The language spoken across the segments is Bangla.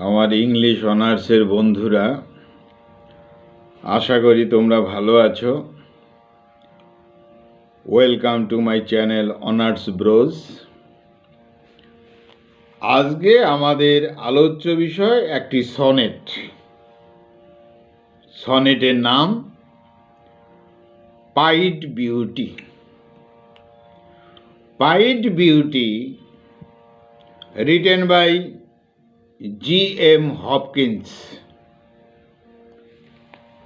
আমার ইংলিশ অনার্সের বন্ধুরা, আশা করি তোমরা ভালো আছো। Welcome to my channel honours bros. আজকে আমাদের আলোচ্য বিষয় একটি সনেট। সনেটের নাম pied beauty. Pied beauty written by G M. Hopkins.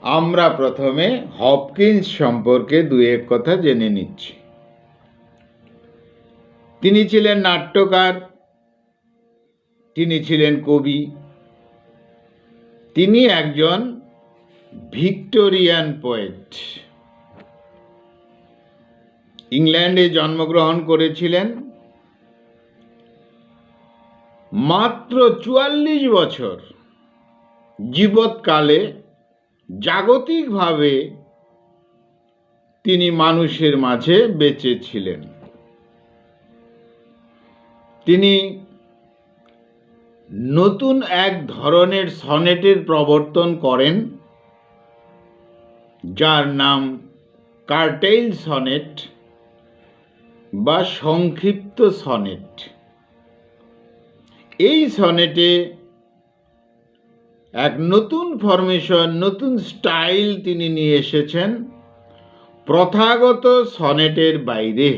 আমরা প্রথমে হপকিন্স সম্পর্কে দু এক কথা জেনে নিচ্ছি। তিনি ছিলেন নাট্যকার, তিনি ছিলেন কবি, তিনি একজন ভিক্টোরিয়ান পোয়েট। ইংল্যান্ডে জন্মগ্রহণ করেছিলেন। মাত্র 44 বছর জীবৎকালে জাগতিকভাবে তিনি মানুষের মাঝে বেঁচে ছিলেন। তিনি নতুন এক ধরনের সনেটের প্রবর্তন করেন, যার নাম কার্টেইল সনেট বা সংক্ষিপ্ত সনেট। এই সনেটে এক নতুন ফরমেশন, নতুন স্টাইল তিনি নিয়ে এসেছেন, প্রথাগত সনেটের বাইরে।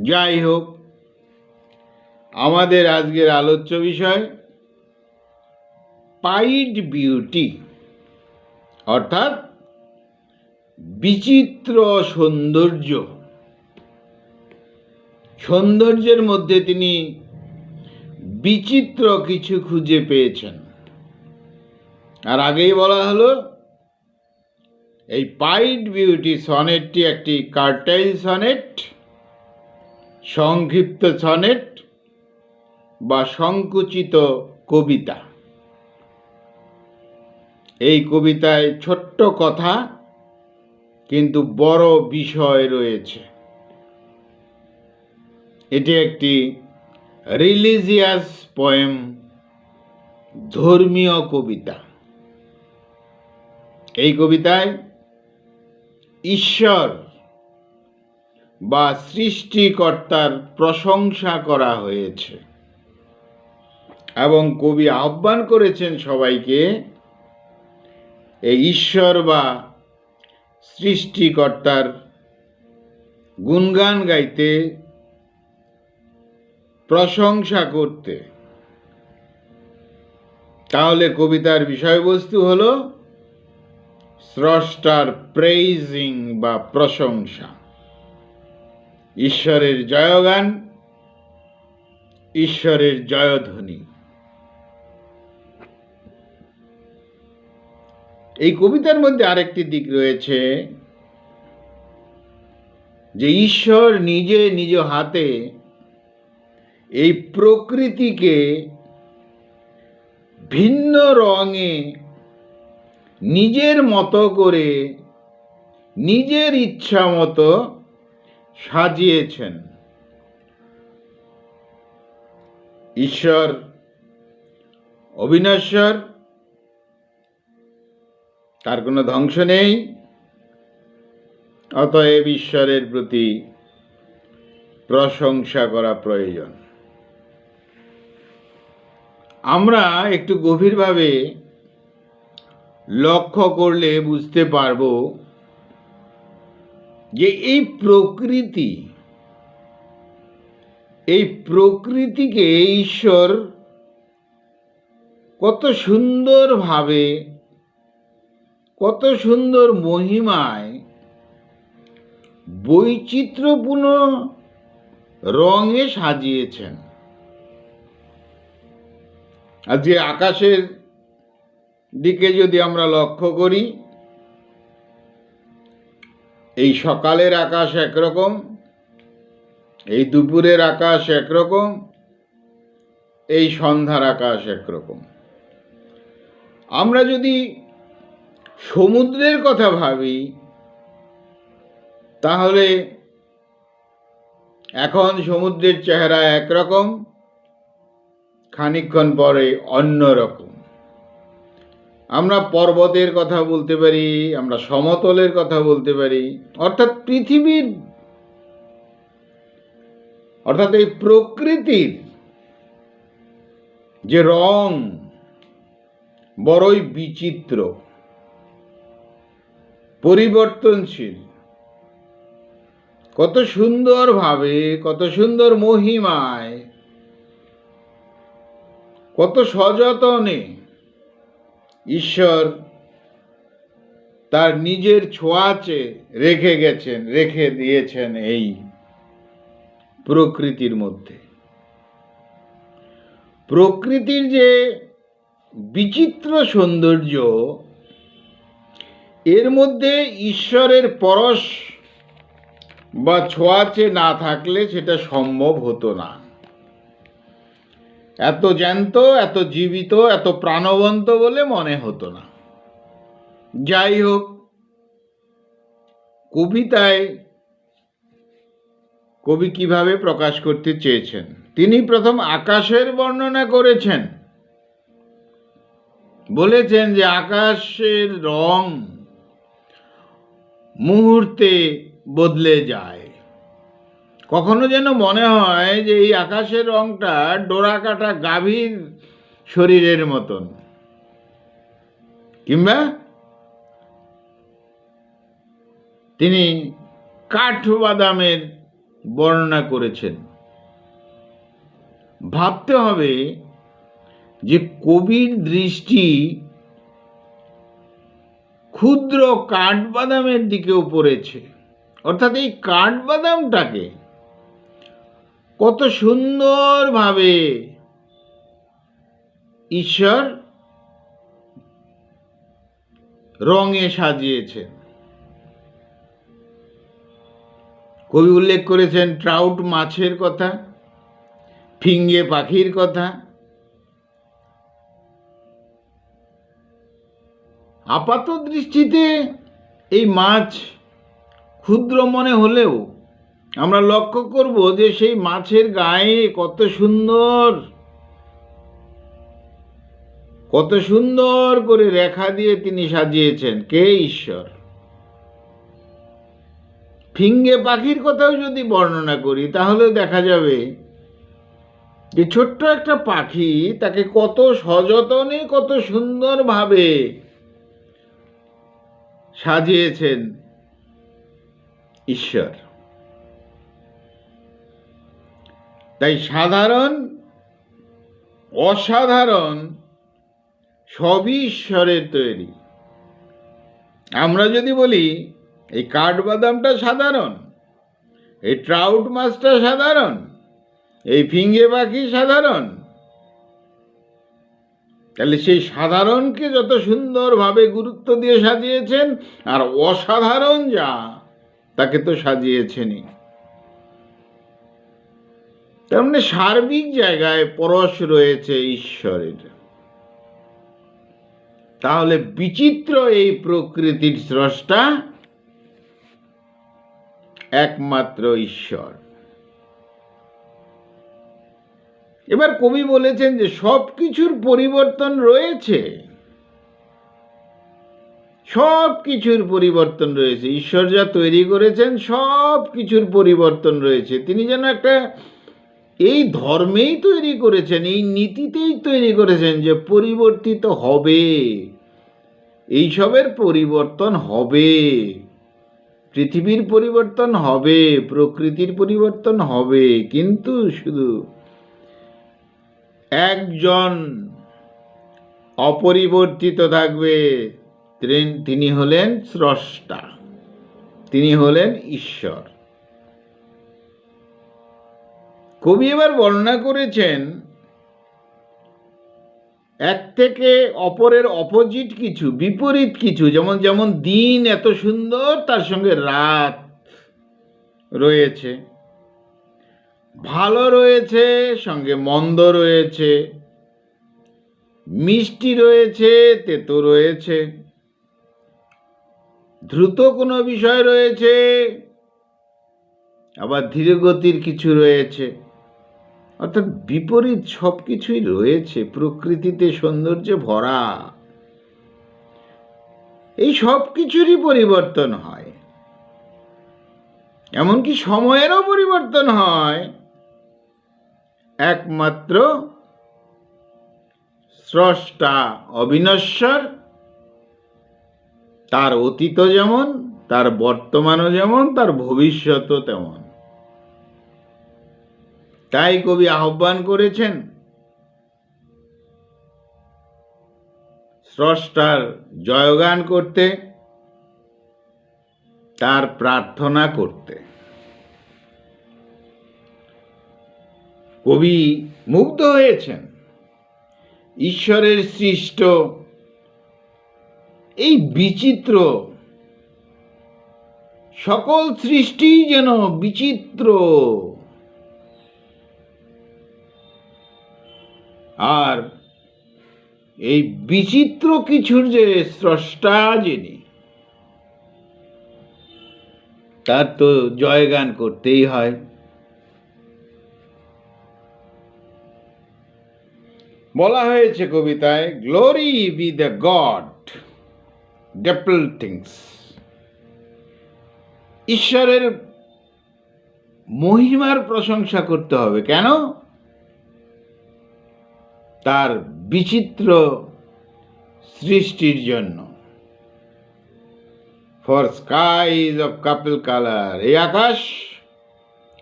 যাই হোক, আমাদের আজকের আলোচ্য বিষয় পাইড বিউটি, অর্থাৎ বিচিত্র সৌন্দর্য। সৌন্দর্যের মধ্যে তিনি বিচিত্র কিছু খুঁজে পেয়েছেন। আর আগেই বলা হলো, এই পাইড বিউটি সনেটটি একটি কার্টেইল সনেট, সংক্ষিপ্ত সনেট বা সংকুচিত কবিতা। এই কবিতায় ছোট্ট কথা কিন্তু বড় বিষয় রয়েছে। এটি একটি রিলিজিয়াস পোয়েম, ধর্মীয় কবিতা। এই কবিতায় ঈশ্বর বা সৃষ্টিকর্তার প্রশংসা করা হয়েছে এবং কবি আহ্বান করেছেন সবাইকে এই ঈশ্বর বা সৃষ্টিকর্তার গুণগান গাইতে, প্রশংসা করতে। তাহলে কবিতার বিষয়বস্তু হলো স্রষ্টার প্রেইজিং বা প্রশংসা, ঈশ্বরের জয়গান, ঈশ্বরের জয়ধ্বনি। এই কবিতার মধ্যে আরেকটি দিক রয়েছে যে ঈশ্বর নিজে নিজ হাতে এই প্রকৃতিকে ভিন্ন রঙে নিজের মতো করে, নিজের ইচ্ছা মতো সাজিয়েছেন। ঈশ্বর অবিনশ্বর, তার কোনো ধ্বংস নেই। অতএব ঈশ্বরের প্রতি প্রশংসা করা প্রয়োজন। আমরা একটু গভীরভাবে লক্ষ্য করলে বুঝতে পারব যে এই প্রকৃতিকে ঈশ্বর কত সুন্দরভাবে, কত সুন্দর মহিমায়, বৈচিত্র্যপূর্ণ রঙে সাজিয়েছেন। আজকে আকাশের দিকে যদি আমরা লক্ষ্য করি, এই সকালের আকাশ একরকম, এই দুপুরের আকাশ একরকম, এই সন্ধ্যার আকাশ একরকম। আমরা যদি সমুদ্রের কথা ভাবি, তাহলে এখন সমুদ্রের চেহারা একরকম, খানিকক্ষণ পরে অন্যরকম। আমরা পর্বতের কথা বলতে পারি, আমরা সমতলের কথা বলতে পারি, অর্থাৎ পৃথিবীর, অর্থাৎ এই প্রকৃতির যে রং বড়ই বিচিত্র, পরিবর্তনশীল, কত সুন্দরভাবে, কত সুন্দর মহিমায়, কত সযতনে ঈশ্বর তার নিজের ছোঁয়াচে রেখে দিয়েছেন এই প্রকৃতির মধ্যে। প্রকৃতির যে বিচিত্র সৌন্দর্য, এর মধ্যে ঈশ্বরের পরশ বা ছোঁয়াচে না থাকলে সেটা সম্ভব হতো না। এত জ্যান্ত, এত জীবিত, এত প্রাণবন্ত বলে মনে হতো না। যাই হোক, কবিতায় কবি কিভাবে প্রকাশ করতে চেয়েছেন? তিনি প্রথম আকাশের বর্ণনা করেছেন, বলেছেন যে আকাশের রং মুহূর্তে বদলে যায়। কখনো যেন মনে হয় যে এই আকাশের রংটা ডোরা কাটা গাভীর শরীরের মতন, কিংবা তিনি কাঠবাদামের বর্ণনা করেছেন। ভাবতে হবে যে কবির দৃষ্টি ক্ষুদ্র কাঠবাদামের দিকেও পড়েছে, অর্থাৎ এই কাঠবাদামটাকে কত সুন্দরভাবে ঈশ্বর রঙে সাজিয়েছেন। কবি উল্লেখ করেছেন ট্রাউট মাছের কথা, ফিঙ্গে পাখির কথা। আপাত দৃষ্টিতে এই মাছ ক্ষুদ্র মনে হলেও আমরা লক্ষ্য করব যে সেই মাছের গায়ে কত সুন্দর করে রেখা দিয়ে তিনি সাজিয়েছেন। কে? ঈশ্বর। ফিঙ্গে পাখির কথাও যদি বর্ণনা করি তাহলে দেখা যাবে যে ছোট্ট একটা পাখি, তাকে কত সযতনে, কত সুন্দরভাবে সাজিয়েছেন ঈশ্বর। তাই সাধারণ, অসাধারণ সবই ঈশ্বরের তৈরি। আমরা যদি বলি এই কাঠবাদামটা সাধারণ, এই ট্রাউট মাছটা সাধারণ, এই ফিঙ্গে পাখি সাধারণ, তাহলে সেই সাধারণকে যত সুন্দরভাবে গুরুত্ব দিয়ে সাজিয়েছেন, আর অসাধারণ যা তাকে তো সাজিয়েছেনই। তার মানে সার্বিক জায়গায় পরশ রয়েছে ঈশ্বরের। তাহলে বিচিত্র এই প্রকৃতির স্রষ্টা একমাত্র ঈশ্বর। এবার কবি বলেছেন যে সব কিছুর পরিবর্তন রয়েছে, সব কিছুর পরিবর্তন রয়েছে। ঈশ্বর যা তৈরি করেছেন সব কিছুর পরিবর্তন রয়েছে। তিনি যেন একটা এই ধর্মেই তৈরি করেছেন, এই নীতিতেই তৈরি করেছেন যে পরিবর্তিত হবে, এইসবের পরিবর্তন হবে, পৃথিবীর পরিবর্তন হবে, প্রকৃতির পরিবর্তন হবে, কিন্তু শুধু একজন অপরিবর্তিত থাকবে, তিনি হলেন স্রষ্টা, তিনি হলেন ঈশ্বর। কবি এবার বর্ণনা করেছেন এক থেকে অপরের অপোজিট কিছু, বিপরীত কিছু, যেমন যেমন দিন এত সুন্দর, তার সঙ্গে রাত রয়েছে, ভালো রয়েছে, সঙ্গে মন্দ রয়েছে, মিষ্টি রয়েছে, তেতো রয়েছে, দ্রুত কোনো বিষয় রয়েছে, আবার ধীরগতির কিছু রয়েছে। অর্থাৎ বিপরীত সব কিছুই রয়েছে, প্রকৃতিতে সৌন্দর্যে ভরা। এই সব কিছুরই পরিবর্তন হয়, এমনকি সময়েরও পরিবর্তন হয়। একমাত্র স্রষ্টা অবিনশ্বর, তার অতীত যেমন, তার বর্তমানও যেমন, তার ভবিষ্যৎও তেমন। তাই কবি আহ্বান করেছেন স্রষ্টার জয়গান করতে, তার প্রার্থনা করতে। কবি মুগ্ধ হয়েছেন ঈশ্বরের সৃষ্ট এই বিচিত্র, সকল সৃষ্টি যেন বিচিত্র, আর এই বিচিত্র কিছুর যে স্রষ্টা যিনি, তার তো জয়গান করতেই হয়। বলা হয়েছে কবিতায়, glory be the God dappled things. ঈশ্বরের মহিমার প্রশংসা করতে হবে। কেন? তার বিচিত্র সৃষ্টির জন্য। For skies of couple colour, এই আকাশ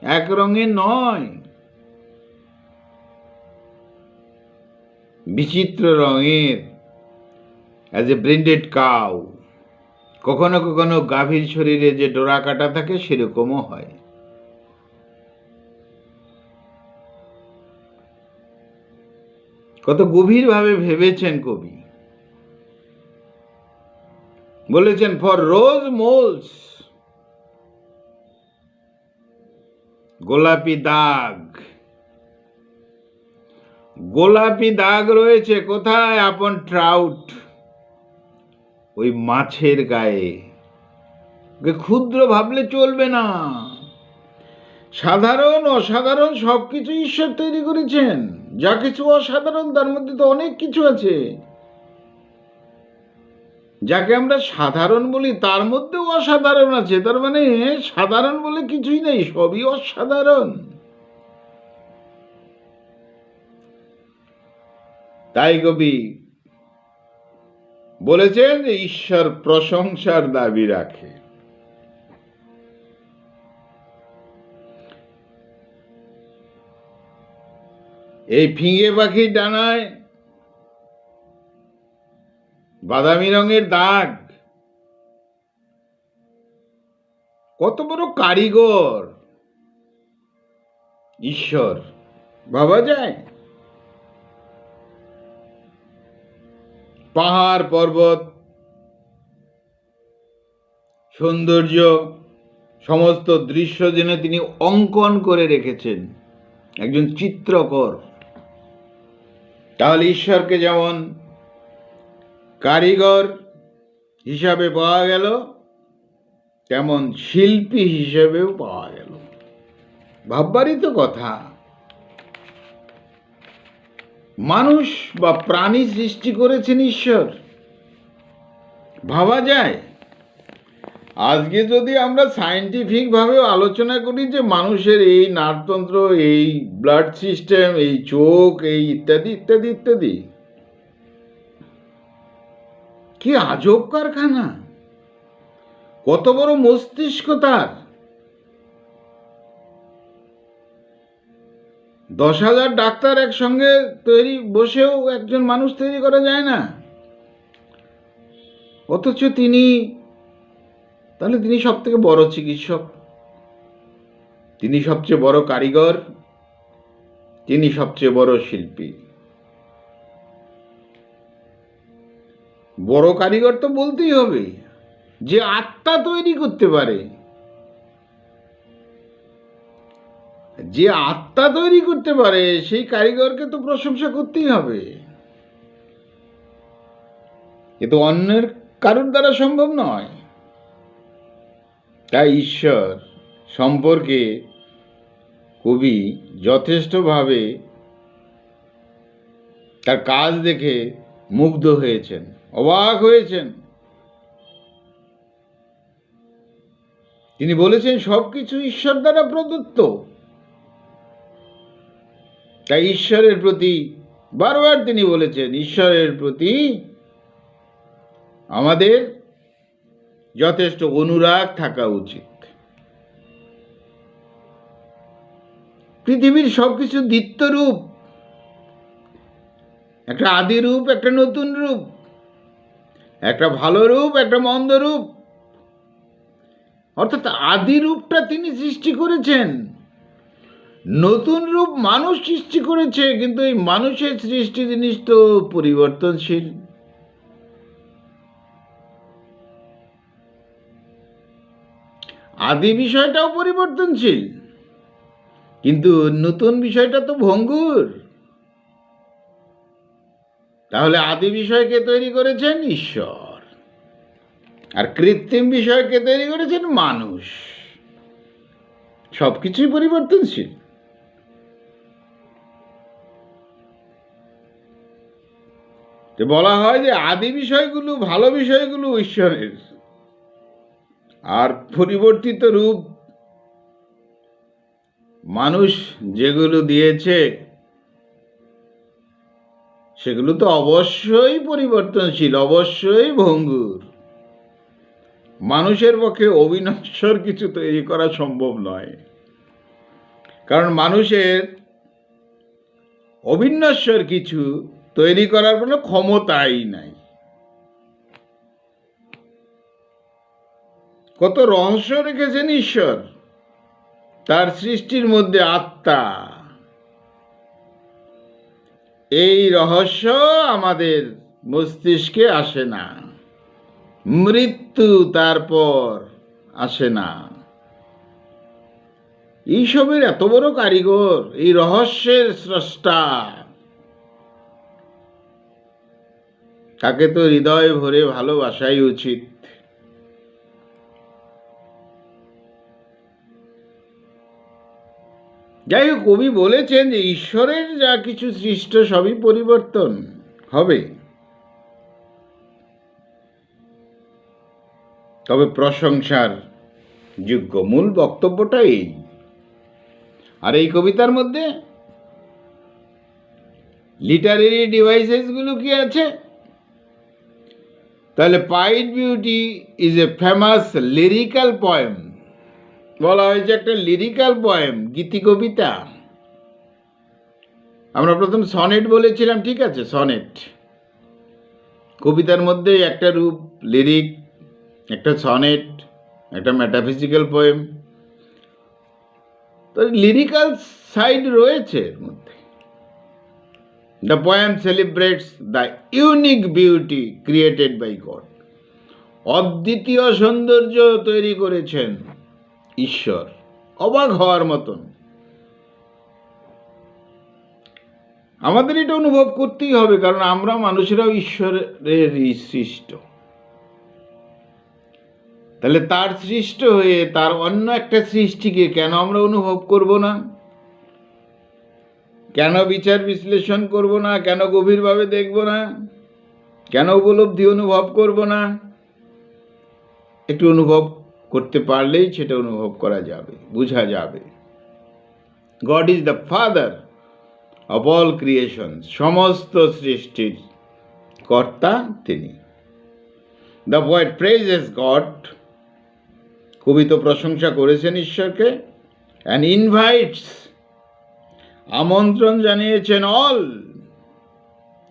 এক রঙের নয়, বিচিত্র রঙের। অ্যাজ এ ব্রেন্ডেড কাউ, কখনো কখনো গাভীর শরীরে যে ডোরা কাটা থাকে সেরকমও হয়। কত গভীরভাবে ভেবেছেন কবি। বলেছেন, ফর রোজ মোলস, গোলাপি দাগ। গোলাপি দাগ রয়েছে কোথায়? আপন ট্রাউট, ওই মাছের গায়ে। ক্ষুদ্র ভাবলে চলবে না। সাধারণ অসাধারণ সবকিছু ঈশ্বর তৈরি করেছেন। যা কিছু অসাধারণ তার মধ্যে তো অনেক কিছু আছে। যাকে আমরা সাধারণ বলি তার মধ্যেও অসাধারণ আছে। তার মানে সাধারণ বলে কিছুই নেই, সবই অসাধারণ। তাই কবি বলেছেন যে ঈশ্বর প্রশংসার দাবি রাখে। এই ফিঙে পাখির ডানায় বাদামি রঙের দাগ, কত বড় কারিগর ঈশ্বর, ভাবা যায়? পাহাড় পর্বত, সৌন্দর্য, সমস্ত দৃশ্য যেন তিনি অঙ্কন করে রেখেছেন, একজন চিত্রকর। তাহলে ঈশ্বরকে যেমন কারিগর হিসাবে পাওয়া গেল, তেমন শিল্পী হিসেবেও পাওয়া গেল। ভাববারই তো কথা। মানুষ বা প্রাণী সৃষ্টি করেছেন ঈশ্বর, ভাবা যায়? আজকে যদি আমরা সায়েন্টিফিকভাবে আলোচনা করি যে মানুষের এই নাড়তন্ত্র, এই ব্লাড সিস্টেম, এই চোখ, এই ইত্যাদি ইত্যাদি ইত্যাদি, কি আজব কারখানা! কত বড় মস্তিষ্ক তার! 10,000 ডাক্তার একসঙ্গে বসেও একজন মানুষ তৈরি করা যায় না। অথচ তিনি সব থেকে বড় চিকিৎসক, তিনি সবচেয়ে বড় কারিগর, তিনি সবচেয়ে বড় শিল্পী। বড় কারিগর তো বলতেই হবে, যে আত্মা তৈরি করতে পারে। যে আত্মা তৈরি করতে পারে সেই কারিগরকে তো প্রশংসা করতেই হবে। কিন্তু অন্যের কারোর দ্বারা সম্ভব নয়। তাই ঈশ্বর সম্পর্কে কবি যথেষ্টভাবে তার কাজ দেখে মুগ্ধ হয়েছেন, অবাক হয়েছেন। তিনি বলেছেন সবকিছু ঈশ্বর দ্বারা প্রদত্ত। তাই ঈশ্বরের প্রতি বারবার তিনি বলেছেন, ঈশ্বরের প্রতি আমাদের যথেষ্ট অনুরাগ থাকা উচিত। পৃথিবীর সবকিছু দ্বিত্ব রূপ, একটা আদি রূপ, একটা নতুন রূপ, একটা ভালো রূপ, একটা মন্দ রূপ। অর্থাৎ আদি রূপটা তিনি সৃষ্টি করেছেন, নতুন রূপ মানুষ সৃষ্টি করেছে, কিন্তু এই মানুষের সৃষ্টি জিনিস তো পরিবর্তনশীল। আদি বিষয়টাও পরিবর্তনশীল, কিন্তু নতুন বিষয়টা তো ভঙ্গুর। তাহলে আদি বিষয়কে তৈরি করেছেন ঈশ্বর, আর কৃত্রিম বিষয়কে তৈরি করেছেন মানুষ। সবকিছুই পরিবর্তনশীল। বলা হয় যে আদি বিষয়গুলো, ভালো বিষয়গুলো ঈশ্বরের, আর পরিবর্তিত রূপ মানুষ যেগুলো দিয়েছে সেগুলো তো অবশ্যই পরিবর্তনশীল, অবশ্যই ভঙ্গুর। মানুষের পক্ষে অবিনশ্বর কিছু তৈরি করা সম্ভব নয়, কারণ মানুষের অবিনশ্বর কিছু তৈরি করার কোনো ক্ষমতাই নাই। কত রহস্য রেখেছেন ঈশ্বর তার সৃষ্টির মধ্যে, আত্মা। এই রহস্য আমাদের মস্তিষ্কে আসে না, মৃত্যু তারপর আসে না। এইসবের এত বড় কারিগর, এই রহস্যের স্রষ্টা, তাকে তো হৃদয় ভরে ভালোবাসাই উচিত। যাই হোক, কবি বলেছেন যে ঈশ্বরের যা কিছু সৃষ্ট সবই পরিবর্তন হবে, তবে প্রশংসার যোগ্য। মূল বক্তব্যটা এই। আর এই কবিতার মধ্যে লিটারেরি ডিভাইসেসগুলো কি আছে? তাহলে pied beauty is a famous lyrical poem. বলা হয়েছে একটা লিরিক্যাল পোয়েম, গীতি কবিতা। আমরা প্রথম সনেট বলেছিলাম, ঠিক আছে, সনেট কবিতার মধ্যে একটা রূপ, লিরিক, একটা সনেট, একটা মেটাফিজিক্যাল পোয়েম। তো লিরিক্যাল সাইড রয়েছে এর মধ্যে। The poem celebrates the unique beauty created by God. অদ্বিতীয় সৌন্দর্য তৈরি করেছেন ঈশ্বর, অবাক হওয়ার মতন। আমাদের এটা অনুভব করতেই হবে, কারণ আমরা মানুষেরাও ঈশ্বরের সৃষ্ট। তাহলে তার সৃষ্ট হয়ে তার অন্য একটা সৃষ্টিকে কেন আমরা অনুভব করব না? কেন বিচার বিশ্লেষণ করব না? কেন গভীরভাবে দেখব না? কেন উপলব্ধি অনুভব করব না? একটু অনুভব করতে পারলেই সেটা অনুভব করা যাবে, বোঝা যাবে। God is the father of all creation. সমস্ত সৃষ্টির কর্তা তিনি। The poet praises god. কবি তো প্রশংসা করেছেন ঈশ্বরকে। অ্যান্ড ইনভাইটস, আমন্ত্রণ জানিয়েছেন অল,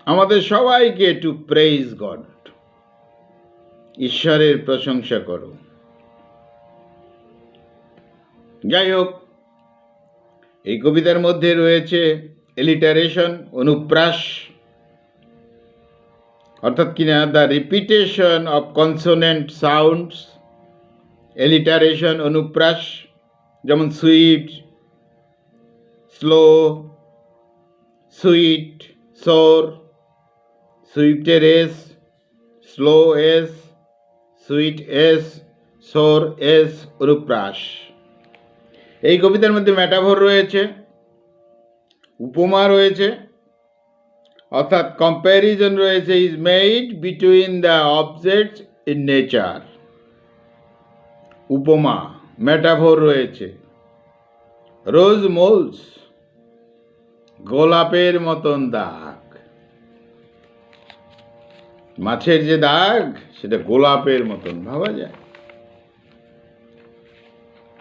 আমাদের সবাইকে, টু প্রেইজ গড, ঈশ্বরের প্রশংসা করো। যাই হোক, এই কবিতার মধ্যে রয়েছে এলিটারেশন, অনুপ্রাস, অর্থাৎ কিনা the repetition of consonant sounds. Alliteration, অনুপ্রাস, যেমন সুইট, স্লো, সুইট, সোর, সুইটের S, slow S, sweet S, sour S, অনুপ্রাস। এই কবিতার মধ্যে মেটাফর রয়েছে, উপমা রয়েছে, অর্থাৎ কম্প্যারিজন রয়েছে, is made between the objects in nature. উপমা, মেটাফর রয়েছে। রোজ মোলস, গোলাপের মতন দাগ। মাছের যে দাগ সেটা গোলাপের মতন ভাবা যায়।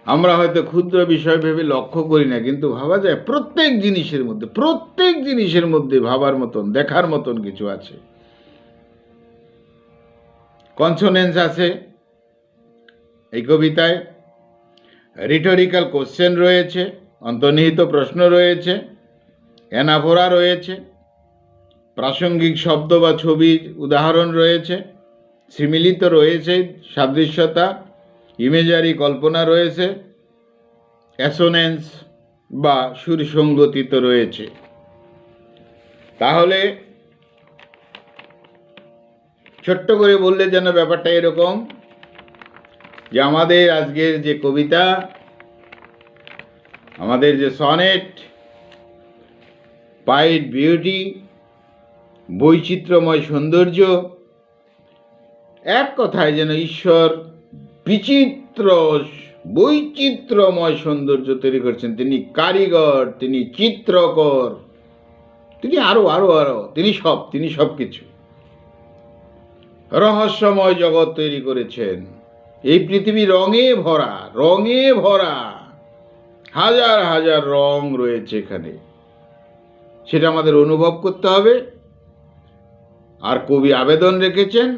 আমরা হয়তো ক্ষুদ্র বিষয় ভেবে লক্ষ্য করি না, কিন্তু ভাবা যায় প্রত্যেক জিনিসের মধ্যে ভাবার মতন, দেখার মতন কিছু আছে। কনসোনেন্স আছে এই কবিতায়, রিটোরিক্যাল কোশ্চেন রয়েছে, অন্তর্নিহিত প্রশ্ন রয়েছে, অ্যানাফোরা রয়েছে, প্রাসঙ্গিক শব্দ বা ছবির উদাহরণ রয়েছে, সিমিলিত রয়েছে, সাদৃশ্যতা, ইমেজারি কল্পনা রয়েছে, অ্যাসোনেন্স বা সুরসঙ্গতিত রয়েছে। তাহলে ছোট্ট করে বললে যেন ব্যাপারটা এরকম যে আমাদের আজকের যে কবিতা, আমাদের যে সনেট, পাইড বিউটি, বৈচিত্র্যময় সৌন্দর্য, এক কথায় যেন ঈশ্বর বৈচিত্র্যময় সৌন্দর্য তৈরি করছেন। তিনি কারিগর, তিনি চিত্রকর, তিনি আরো তিনি সব কিছু। রহস্যময় জগৎ তৈরি করেছেন। এই পৃথিবী রঙে ভরা, হাজার হাজার রং রয়েছে এখানে, সেটা আমাদের অনুভব করতে হবে। আর কবি আবেদন রেখেছেন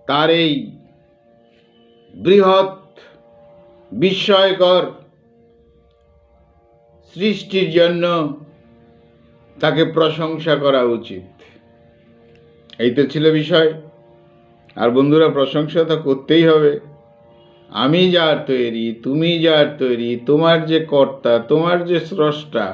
তার এই বৃহৎ বিস্ময়কর সৃষ্টির জন্য তাকে প্রশংসা করা উচিত। এই তো ছিল বিষয়। আর বন্ধুরা, প্রশংসা তো করতেই হবে। আমি যার তৈরি, তুমি যার তৈরি, তোমার যে কর্তা, তোমার যে স্রষ্টা,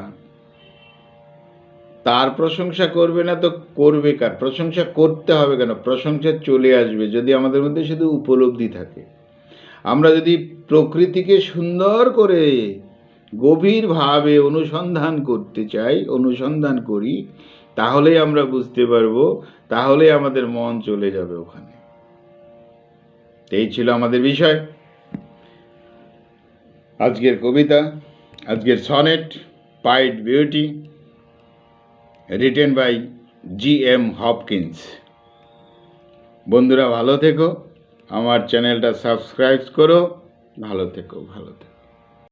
তার প্রশংসা করবে না তো করবে কার? প্রশংসা করতে হবে কেন? প্রশংসা চলে আসবে যদি আমাদের মধ্যে শুধু উপলব্ধি থাকে। আমরা যদি প্রকৃতিকে সুন্দর করে গভীরভাবে অনুসন্ধান করি, তাহলেই আমরা বুঝতে পারবো, তাহলে আমাদের মন চলে যাবে ওখানে। এই ছিল আমাদের বিষয়, আজকের কবিতা, আজকের sonnet, pied beauty, written by G.M. Hopkins. বন্ধুরা ভালো থেকো, আমার চ্যানেলটা সাবস্ক্রাইব করো। ভালো থেকো।